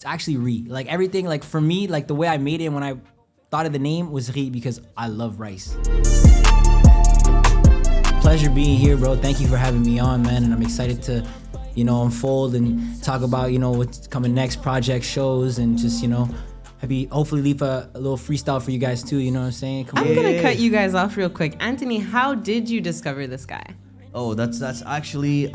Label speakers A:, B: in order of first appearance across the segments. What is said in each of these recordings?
A: It's actually Ri. Like everything, like for me, like the way I made it when I thought of the name was Ri because I love rice. Pleasure being here, bro. Thank you for having me on, man. And I'm excited to, unfold and talk about, what's coming next, project shows, and just, hopefully leave a little freestyle for you guys too. You know what I'm saying?
B: I'm gonna cut you guys off real quick. Anthony, how did you discover this guy?
C: Oh, that's actually.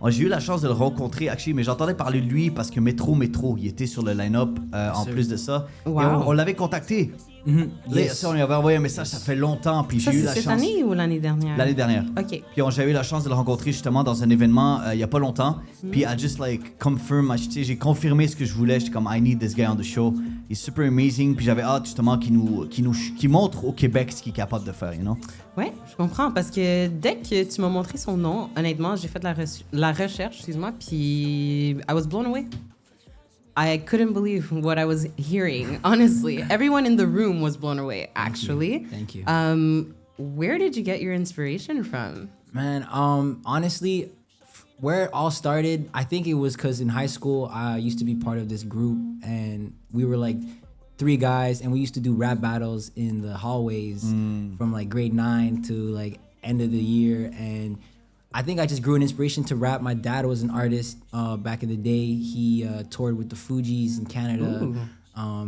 C: J'ai eu la chance de le rencontrer, actually, mais j'entendais parler de lui parce que Métro, il était sur le line-up en plus de ça.
B: Wow.
C: Et on l'avait contacté.
A: Yes.
C: On lui avait envoyé un message, ça fait longtemps, puis j'ai eu la chance.
B: Cette année ou l'année dernière?
C: L'année dernière.
B: OK.
C: Puis j'avais eu la chance de le rencontrer justement dans un événement il y a pas longtemps. Puis I just like confirm, j'ai confirmé ce que je voulais. J'étais comme I need this guy on the show. Il est super amazing. Puis j'avais hâte justement qu'il montre au Québec ce qu'il est capable de faire,
B: Ouais, je comprends parce que dès que tu m'as montré son nom, honnêtement, j'ai fait la recherche, excuse-moi, puis I was blown away. I couldn't believe what I was hearing, honestly. Everyone in the room was blown away, actually.
A: Thank you.
B: Where did you get your inspiration from?
A: Man, honestly, where it all started, I think it was because in high school, I used to be part of this group, and we were like 3 guys, and we used to do rap battles in the hallways from like grade 9 to like end of the year. And I think I just grew an inspiration to rap. My dad was an artist back in the day. He toured with the Fugees in Canada.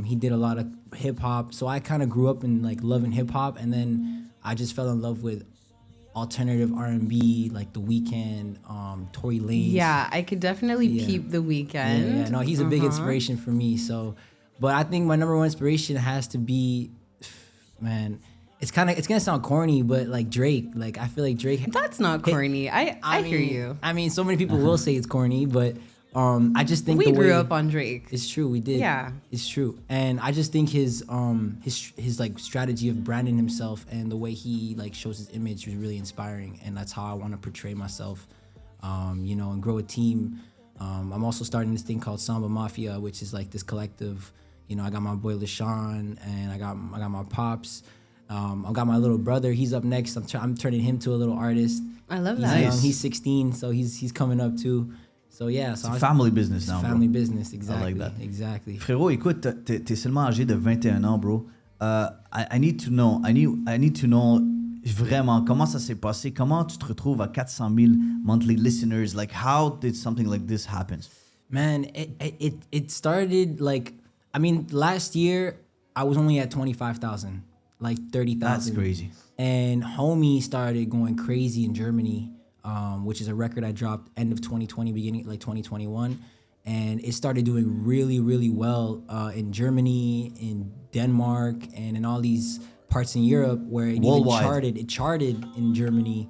A: He did a lot of hip hop. So I kind of grew up in like loving hip hop, and then I just fell in love with alternative R&B, like The Weeknd, Tory Lanez.
B: Yeah, I could definitely peep The Weeknd.
A: Yeah, no, he's a big inspiration for me. So, but I think my number one inspiration has to be, man, it's gonna sound corny, but like Drake. Like I feel like Drake.
B: That's not corny. I hear you.
A: I mean, so many people will say it's corny, but I just think
B: we grew up on Drake.
A: It's true, we did.
B: Yeah,
A: it's true, and I just think his like strategy of branding himself and the way he like shows his image is really inspiring, and that's how I want to portray myself, and grow a team. I'm also starting this thing called Samba Mafia, which is like this collective. I got my boy LaShawn, and I got my pops. I got my little brother. He's up next. I'm turning him to a little artist.
B: I love
A: he's
B: that.
A: Young. He's 16, so he's coming up too. So yeah,
C: so it's family business now,
A: family
C: bro.
A: business, exactly.
C: I like that.
A: Exactly.
C: Frérot, écoute, t'es seulement âgé de 21 ans, bro. I need to know. I need to know vraiment comment ça s'est passé. Comment tu te retrouves à 400 000 monthly listeners? Like, how did something like this happen?
A: Man, it started like, last year I was only at 25,000, like 30,000.
C: That's crazy.
A: And Homie started going crazy in Germany, which is a record I dropped end of 2020, beginning like 2021. And it started doing really, really well in Germany, in Denmark, and in all these parts in Europe where it
C: worldwide.
A: Even charted. It charted in Germany.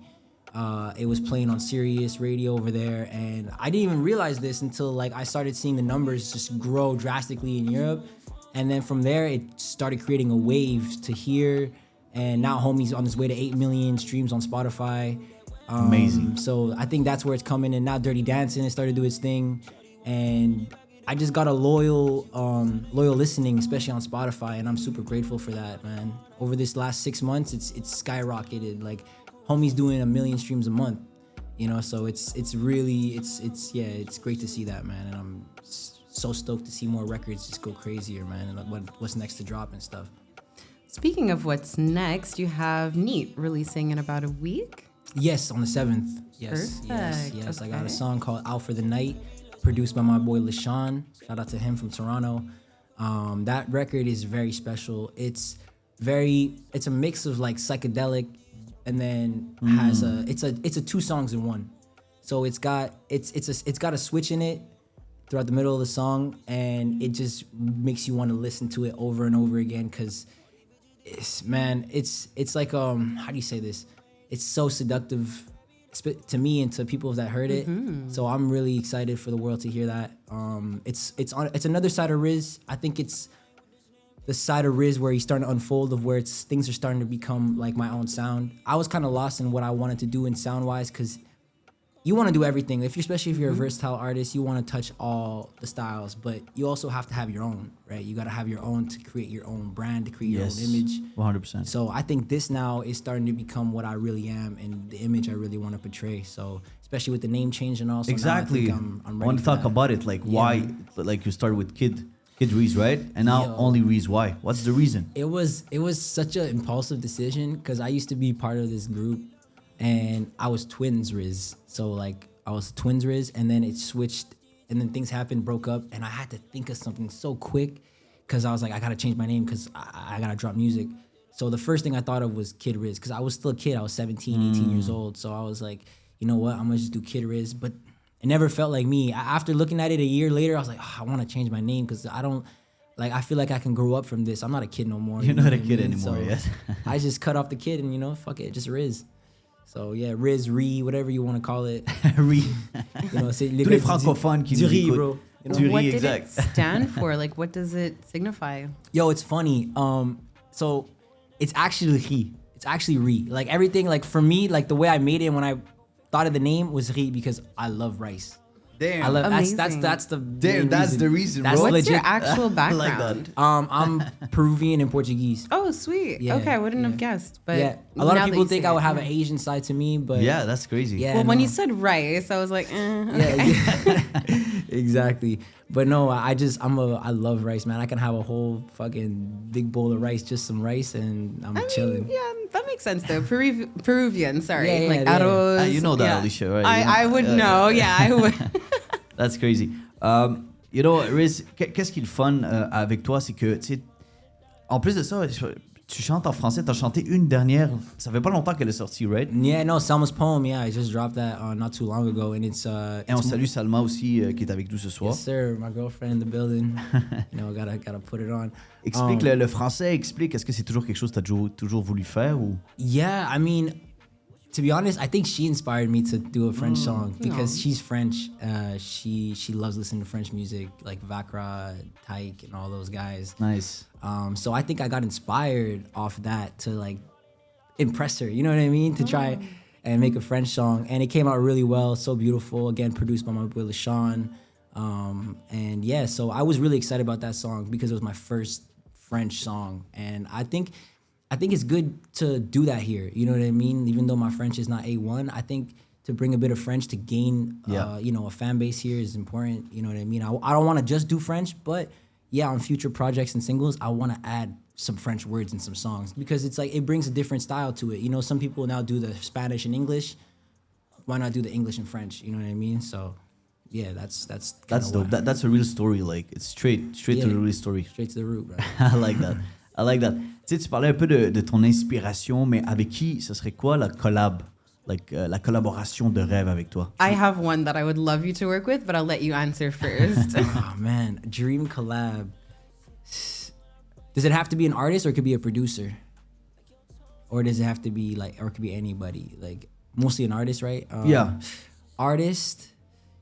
A: It was playing on Sirius radio over there, and I didn't even realize this until like I started seeing the numbers just grow drastically in Europe. And then from there, it started creating a wave to here. And now Homie's on his way to 8 million streams on Spotify.
C: Amazing.
A: So I think that's where it's coming. And now Dirty Dancing has started to do its thing. And I just got a loyal listening, especially on Spotify. And I'm super grateful for that, man. Over this last 6 months, it's skyrocketed. Like Homie's doing 1 million streams a month, so it's really, it's great to see that, man. And I'm so stoked to see more records just go crazier, man, and what's next to drop and stuff.
B: Speaking of what's next, you have Neat releasing in about a week?
A: Yes, on the 7th. Yes.
B: Perfect.
A: Yes.
B: Okay.
A: I got a song called Out for the Night, produced by my boy LaShawn. Shout out to him from Toronto. That record is very special. It's a mix of like psychedelic, and then it's a 2 songs in one. So it's got a switch in it throughout the middle of the song, and it just makes you want to listen to it over and over again, because it's like how do you say this? It's so seductive to me and to people that heard it. So I'm really excited for the world to hear that. It's another side of RIZ. I think it's the side of RIZ where he's starting to unfold, of where things are starting to become like my own sound. I was kind of lost in what I wanted to do in sound wise, because you want to do everything. Especially if you're a versatile artist, you want to touch all the styles, but you also have to have your own, right? You got to have your own to create your own brand, to create your own image.
C: 100%.
A: So I think this now is starting to become what I really am and the image I really want to portray. So especially with the name change and all. So
C: Exactly.
A: now I think I'm
C: I want
A: ready
C: to
A: for
C: talk
A: that.
C: about it. Like why?
A: man.
C: Like you started with Kid RIZ, right? And now
A: Yo.
C: only RIZ. Why? What's the reason?
A: It was such an impulsive decision because I used to be part of this group and I was twins RIZ. So like I was twins RIZ and then it switched and then things happened, broke up, and I had to think of something so quick because I was like, I gotta change my name because I gotta drop music. So the first thing I thought of was Kid RIZ because I was still a kid. I was 17, 18 years old. So I was like, you know what? I'm gonna just do Kid RIZ. But it never felt like me. After looking at it a year later, I was like, I want to change my name because I don't, like, I feel like I can grow up from this. I'm not a kid no more.
C: You're
A: you know
C: not a
A: what I
C: kid
A: mean?
C: anymore,
A: So
C: yes.
A: I just cut off the kid and, you know, fuck it, just RIZ. So yeah, RIZ, whatever you want to call it.
C: RIZ.
A: You know, c'est
C: Tous les francophones qui nous
A: du riz,
C: écoutent.
A: bro. You know?
C: Du
B: What
C: riz,
B: did
C: exact.
B: it stand for? Like, what does it signify?
A: Yo, it's funny. So it's actually riz. It's actually riz. Like everything, like for me, like the way I made it when I thought of the name was riz because I love rice.
C: Damn.
A: I love
B: Amazing.
A: that's the
C: Damn,
A: main
C: that's the reason,
A: That's
C: bro.
B: What's your
A: legit.
B: actual
C: I like
B: background?
A: I'm Peruvian and Portuguese.
B: Oh, sweet.
A: Yeah,
B: Okay, I wouldn't
A: yeah.
B: have guessed. But
A: Yeah, a lot
B: now
A: of
B: that
A: people
B: you
A: think
B: say
A: I would
B: it,
A: have
B: yeah.
A: an Asian side to me, but
C: Yeah, that's crazy.
A: yeah.
B: Well, when
A: no.
B: you said rice, I was like,
A: Yeah, exactly. But no, I love rice, man. I can have a whole fucking big bowl of rice, just some rice, and I'm chilling.
B: Yeah, that makes sense though. Peruvian, sorry.
A: Yeah, yeah,
B: like
A: yeah.
B: arroz.
C: You know that,
B: yeah.
C: Alicia, right?
B: I would know. Yeah, I would.
C: That's crazy. You know, Riz, qu'est-ce qui est le fun avec toi, c'est que, tu sais, en plus de ça, tu chantes en français, t'as chanté une dernière, ça fait pas longtemps qu'elle est sortie, right?
A: Yeah, no, Selma's poem. Yeah, I just dropped that not too long ago, and it's
C: Et on salue Salma aussi, qui est avec nous ce soir.
A: Yes, sir. My girlfriend in the building. You know, gotta put it on.
C: Explique le français, explique, est-ce que c'est toujours quelque chose que t'as toujours voulu faire ou?
A: Yeah, I mean, to be honest, I think she inspired me to do a French song because she's French. She loves listening to French music, like Vakra, Tyke, and all those guys.
C: Nice.
A: So I think I got inspired off that to like impress her. You know what I mean? To try and make a French song, and it came out really well. So beautiful. Again, produced by my boy LaShawn. And yeah, so I was really excited about that song because it was my first French song, and I think it's good to do that here. You know what I mean? Even though my French is not A1, I think to bring a bit of French to gain, you know, a fan base here is important. You know what I mean? I don't want to just do French, but yeah, on future projects and singles, I want to add some French words in some songs because it's like it brings a different style to it. You know, some people now do the Spanish and English. Why not do the English and French? You know what I mean? So yeah, that's
C: Dope. That's a real story. Like it's straight to the real story.
A: Straight to the root, bro.
C: I like that. I like that. Tu sais, tu parlais un peu de ton inspiration, mais avec qui ce serait quoi la collab? Like la collaboration de rêve avec toi?
B: I have one that I would love you to work with, but I'll let you answer first.
A: Oh man, dream collab. Does it have to be an artist or it could be a producer? Or does it have to be like, or it could be anybody? Like mostly an artist, right?
C: Yeah.
A: Artist,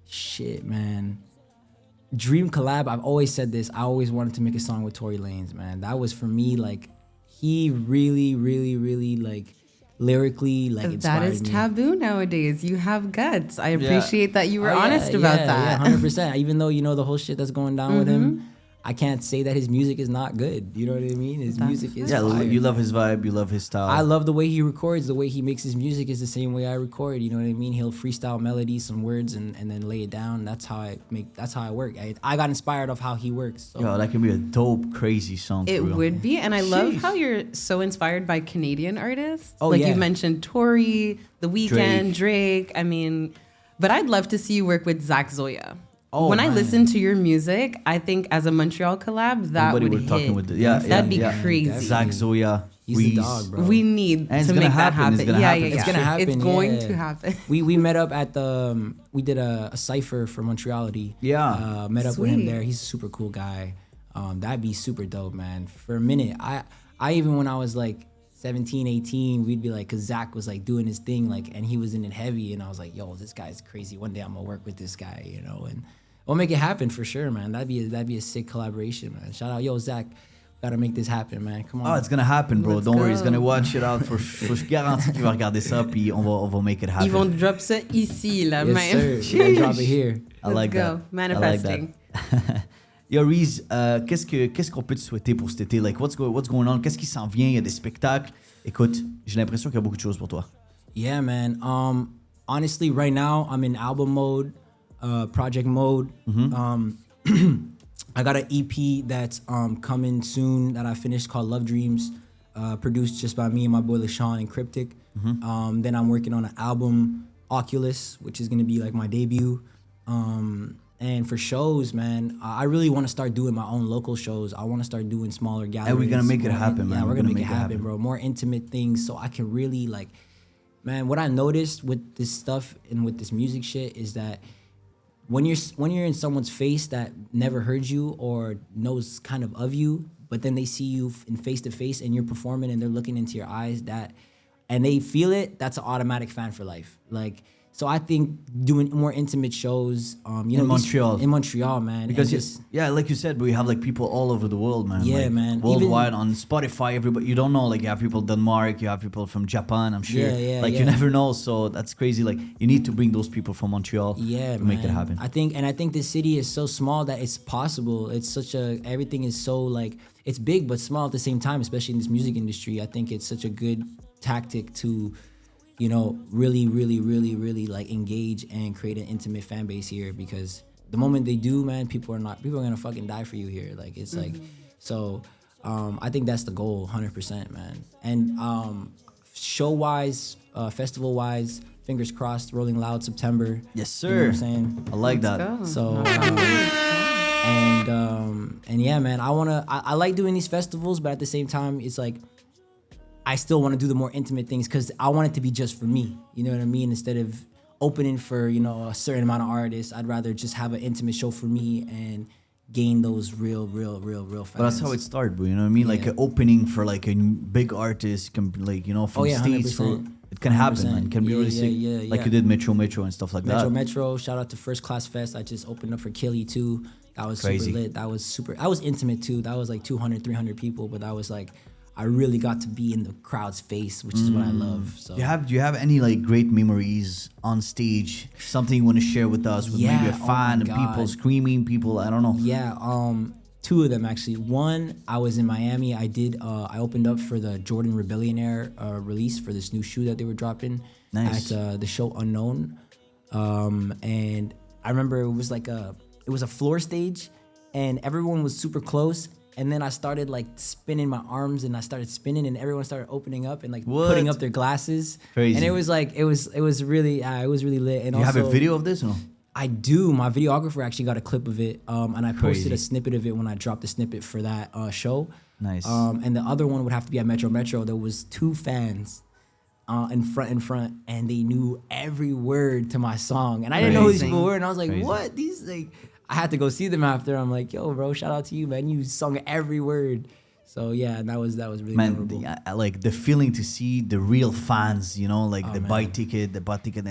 A: shit, man. Dream collab. I've always said this. I always wanted to make a song with Tory Lanez, man. That was for me like, he really, really, really like lyrically like
B: That
A: inspired
B: is
A: me.
B: taboo nowadays. You have guts. I appreciate that you were
A: Oh, yeah,
B: honest about
A: yeah,
B: that.
A: Yeah, 100%. Even though you know the whole shit that's going down with him, I can't say that his music is not good. You know what I mean? His music is fire.
C: You love his vibe, you love his style.
A: I love the way he records. The way he makes his music is the same way I record. You know what I mean? He'll freestyle melodies, some words, and then lay it down. That's how I work. I got inspired of how he works. So.
C: Yo, that can be a dope, crazy song.
B: It
C: for real.
B: would be, and I love
C: Sheesh.
B: how you're so inspired by Canadian artists.
A: Oh,
B: like
A: yeah.
B: you mentioned Tory, The Weeknd, Drake. I mean, but I'd love to see you work with Zach Zoya.
A: Oh,
B: when I
A: man.
B: listen to your music, I think as a Montreal collab, that
C: Everybody
B: would
C: we're
B: hit.
C: talking with
B: That'd be crazy.
A: Definitely.
C: Zach Zoya,
A: He's the
C: Reese.
A: dog, bro.
B: We need
C: And it's
B: to
C: gonna
B: make that
C: happen. It's
B: happen.
C: gonna
B: Yeah,
C: happen.
B: yeah, yeah.
A: It's gonna happen.
B: It's going
A: yeah.
B: to happen.
A: We met up at the we did a cipher for Montreality.
C: Yeah.
A: Met up with him
B: Sweet.
A: there. He's a super cool guy. That'd be super dope, man. For a minute, I even when I was like 17, 18, we'd be like, cause Zach was like doing his thing, like, and he was in it heavy, and I was like, yo, this guy's crazy. One day I'm gonna work with this guy, and we'll make it happen for sure, man. That'd be a sick collaboration, man. Shout out, yo, Zach. Gotta make this happen, man. Come on.
C: Oh, it's gonna happen, bro.
B: Let's
C: Don't worry, he's
B: go.
C: gonna watch it out. Je garantis qu'il va regarder ça, puis on va make it happen.
B: Ils vont drop ça ici, là,
A: yes,
B: même.
A: sir. We're gonna drop it here.
C: I like
B: Let's go.
C: that.
B: Manifesting.
C: I like that. Yo, RIZ, qu'est-ce qu'on peut te souhaiter pour cet été? Like, what's going on? Qu'est-ce qui s'en vient? Il y a des spectacles. Écoute, j'ai l'impression qu'il y a beaucoup de choses pour toi.
A: Yeah, man. Honestly, right now I'm in album mode, project mode. I got an EP that's coming soon that I finished called Love Dreams, produced just by me and my boy LaShawn and Cryptic. Then I'm working on an album, Oculus, which is gonna be like my debut. And for shows, man, I really want to start doing my own local shows. I want to start doing smaller galleries.
C: And we're gonna make it happen, man.
A: Yeah, we're gonna make it happen, bro. More intimate things, so I can really like, man. What I noticed with this stuff and with this music shit is that when you're in someone's face that never heard you or knows kind of you, but then they see you in face to face and you're performing and they're looking into your eyes, and they feel it, that's an automatic fan for life. Like, so I think doing more intimate shows,
C: In Montreal,
A: man.
C: Because like you said, we have like people all over the world, man.
A: Yeah,
C: like,
A: man.
C: Worldwide on Spotify, everybody. You don't know, like you have people Denmark, you have people from Japan. I'm sure.
A: Yeah.
C: You never know. So that's crazy. Like you need to bring those people from Montreal.
A: Yeah,
C: to make it happen.
A: I think this city is so small that it's possible. It's everything is so like it's big but small at the same time, especially in this music industry. I think it's such a good tactic to, you know, really like engage and create an intimate fan base here, because the moment they do, man, people are gonna fucking die for you here. Like it's like, so I think that's the goal, 100%, man. And show wise, festival wise, fingers crossed, Rolling Loud September.
C: Yes, sir.
A: You know what I'm saying?
C: I like that.
B: Go.
A: So and yeah, man, I like doing these festivals, but at the same time, it's like I still want to do the more intimate things because I want it to be just for me. You know what I mean? Instead of opening for, you know, a certain amount of artists, I'd rather just have an intimate show for me and gain those real fans.
C: But that's how it started, bro. You know what I mean? Like
A: Yeah.
C: an opening for like a big artist, like, you know, from States.
A: 100%.
C: It can happen, man. It can be
A: Yeah,
C: really sick. Like you did Metro and stuff like that.
A: Metro. Shout out to First Class Fest. I just opened up for Killy too. That was
C: Crazy.
A: super lit. That was intimate too. That was like 200, 300 people, but that was like, I really got to be in the crowd's face, which is what I love. So
C: Do you have any like great memories on stage? Something you want to share with us? With maybe a
A: Yeah, oh
C: fan
A: my
C: and people
A: God.
C: screaming, people, I don't know.
A: Yeah, two of them actually. One, I was in Miami. I opened up for the Jordan Rebellionaire release for this new shoe that they were dropping
C: Nice.
A: at the show Unknown. And I remember it was a floor stage, and everyone was super close. And then I started like spinning my arms, and I started spinning, and everyone started opening up and like
C: What?
A: putting up their glasses.
C: Crazy.
A: And it was like it was really lit. And
C: Do you have a
A: also,
C: video of this? Or no?
A: I do. My videographer actually got a clip of it, and I posted
C: Crazy.
A: a snippet of it when I dropped the snippet for that show.
C: Nice.
A: And the other one would have to be at Metro. There was two fans in front, and they knew every word to my song, and I didn't know who these
B: Crazy.
A: people were, and I was like,
C: Crazy.
A: "What? These like." I had to go see them after. I'm like, "Yo, bro, shout out to you, man. You sung every word." So yeah, that was really
C: Man,
A: memorable.
C: I like the feeling to see the real fans, you know, like
A: Oh,
C: the
A: man.
C: buy ticket, and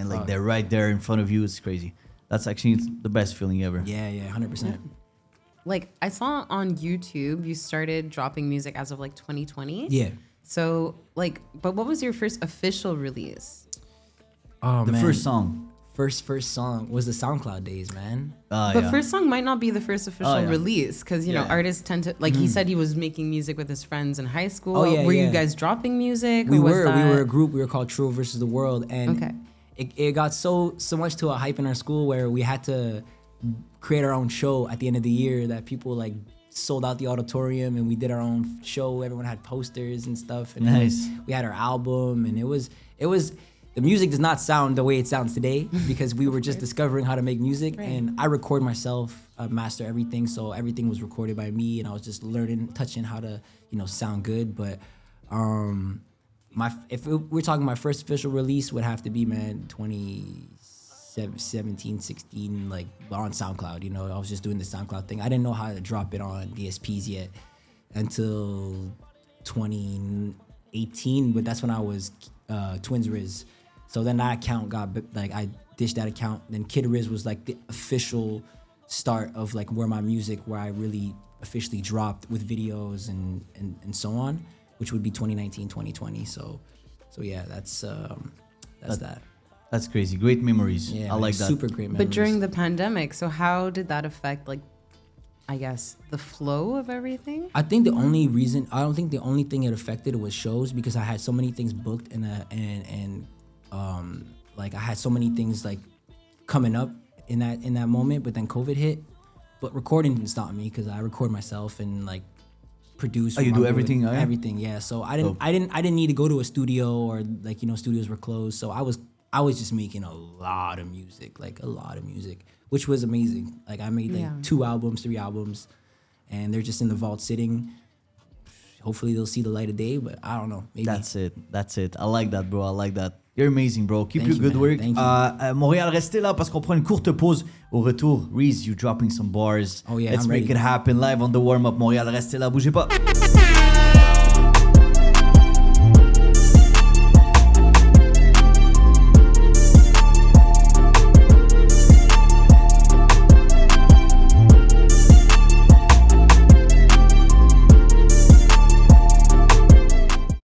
C: like
A: Fuck.
C: they're right there in front of you. It's crazy. That's actually the best feeling ever.
A: Yeah, 100%.
B: Like, I saw on YouTube you started dropping music as of like 2020.
A: Yeah.
B: So, like, but what was your first official release?
A: Oh
C: The
A: man.
C: first song.
A: First song was the SoundCloud days, man.
B: But first song might not be the first official
C: yeah.
B: release, because you know
C: Yeah.
B: artists tend to like. He said he was making music with his friends in high school.
A: Oh, yeah,
B: were you
A: yeah.
B: guys dropping music?
A: We
B: or was
A: were
B: that-
A: a group. We were called True versus the World, and
B: Okay.
A: it got so much to a hype in our school where we had to create our own show at the end of the year that people like sold out the auditorium, and we did our own show. Everyone had posters and stuff, and
C: Nice.
A: we had our album, and it was the music does not sound the way it sounds today because we were just discovering how to make music.
B: Right.
A: And I record myself, master everything, so everything was recorded by me, and I was just touching how to, you know, sound good. But if we're talking my first official release would have to be, man, 2017, 16, like on SoundCloud. You know, I was just doing the SoundCloud thing. I didn't know how to drop it on DSPs yet until 2018, but that's when I was Twins RIZ. So then that account got, like, I ditched that account. Then Kid RIZ was like the official start of like where I really officially dropped with videos and so on, which would be 2019, 2020. So yeah, that's that.
C: That's crazy. Great memories.
A: Yeah,
C: I like that.
A: Super great memories.
B: But during the pandemic, so how did that affect, like, I guess, the flow of everything?
A: I don't think the only thing it affected was shows, because I had so many things booked and like I had so many things like coming up in that moment, but then COVID hit. But recording didn't stop me because I record myself and like produce.
C: Oh, you do everything? Oh, yeah?
A: Everything, yeah. So I didn't need to go to a studio, or like, studios were closed. So I was just making a lot of music, which was amazing. Like I made like 2 albums, 3 albums, and they're just in the vault sitting. Hopefully they'll see the light of day, but I don't know. Maybe.
C: That's it. I like that, bro. I like that. You're amazing, bro. Keep your good work.
A: Thank you.
C: Montréal, restez là parce qu'on prend une courte pause. Au retour, RIZ, you dropping some bars.
A: Oh yeah,
C: Let's
A: I'm
C: make
A: ready.
C: it happen live on the Warmup Montréal. Restez là, bougez pas.